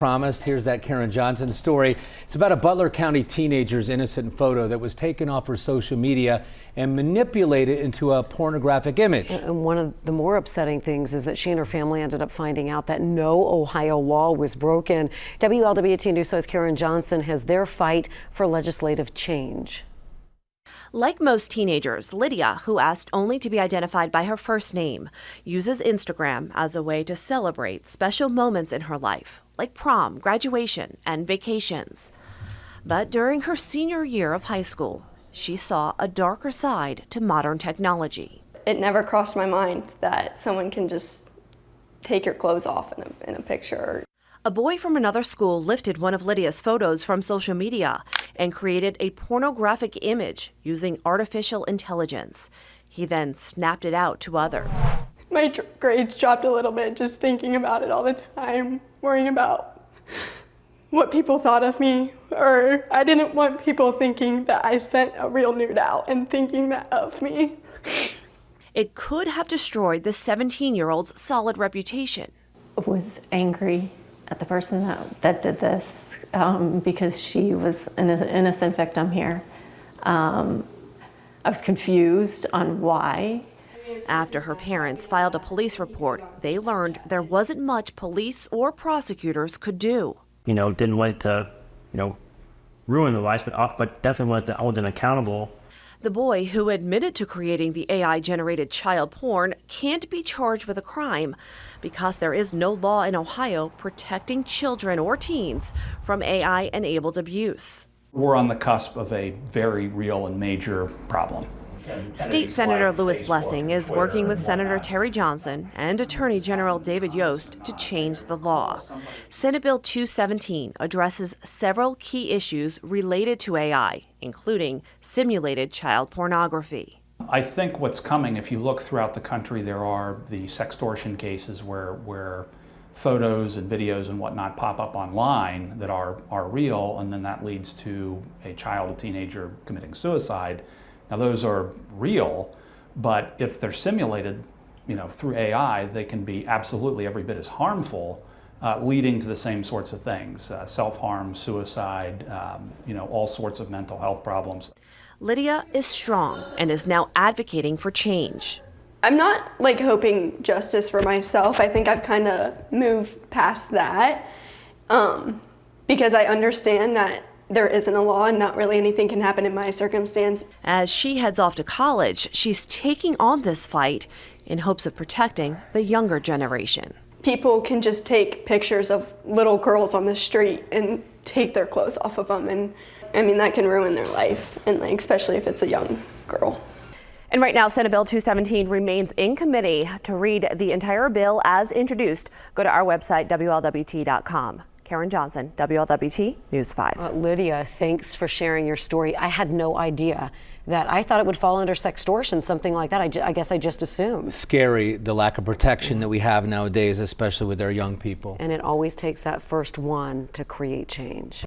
Promised. Here's that Karen Johnson story. It's about a Butler County teenager's innocent photo that was taken off her social media and manipulated into a pornographic image. And one of the more upsetting things is that she and her family ended up finding out that no Ohio law was broken. WLWT News 5's Karen Johnson has their fight for legislative change. Like most teenagers, Lydia, who asked only to be identified by her first name, uses Instagram as a way to celebrate special moments in her life, like prom, graduation, and vacations. But during her senior year of high school, she saw a darker side to modern technology. It never crossed my mind that someone can just take your clothes off in a picture. A boy from another school lifted one of Lydia's photos from social media and created a pornographic image using artificial intelligence. He then snapped it out to others. My grades dropped a little bit just thinking about it all the time, worrying about what people thought of me, or I didn't want people thinking that I sent a real nude out and thinking that of me. It could have destroyed the 17-year-old's solid reputation. I was angry at the person that did this because she was an innocent victim here. I was confused on why. After her parents filed a police report, they learned there wasn't much police or prosecutors could do. Didn't want to, ruin the lives, but definitely wanted to hold them accountable. The boy, who admitted to creating the AI-generated child porn, can't be charged with a crime because there is no law in Ohio protecting children or teens from AI-enabled abuse. We're on the cusp of a very real and major problem. State Senator Louis Blessing is working with Senator Terry Johnson and Attorney General David Yost to change the law. Senate Bill 217 addresses several key issues related to AI, including simulated child pornography. I think what's coming, if you look throughout the country, there are the sextortion cases where photos and videos and whatnot pop up online that are real, and then that leads to a child, a teenager committing suicide. Now those are real, but if they're simulated, through AI, they can be absolutely every bit as harmful, leading to the same sorts of things: self-harm, suicide, all sorts of mental health problems. Lydia is strong and is now advocating for change. I'm not hoping justice for myself. I think I've kind of moved past that because I understand that there isn't a law and not really anything can happen in my circumstance. As she heads off to college, she's taking on this fight in hopes of protecting the younger generation. People can just take pictures of little girls on the street and take their clothes off of them, and that can ruin their life, and especially if it's a young girl. And right now, Senate Bill 217 remains in committee. To read the entire bill as introduced, go to our website, WLWT.com. Karen Johnson, WLWT News 5. Lydia, thanks for sharing your story. I had no idea that. I thought it would fall under sextortion, something like that. I guess I just assumed. Scary, the lack of protection that we have nowadays, especially with our young people. And it always takes that first one to create change.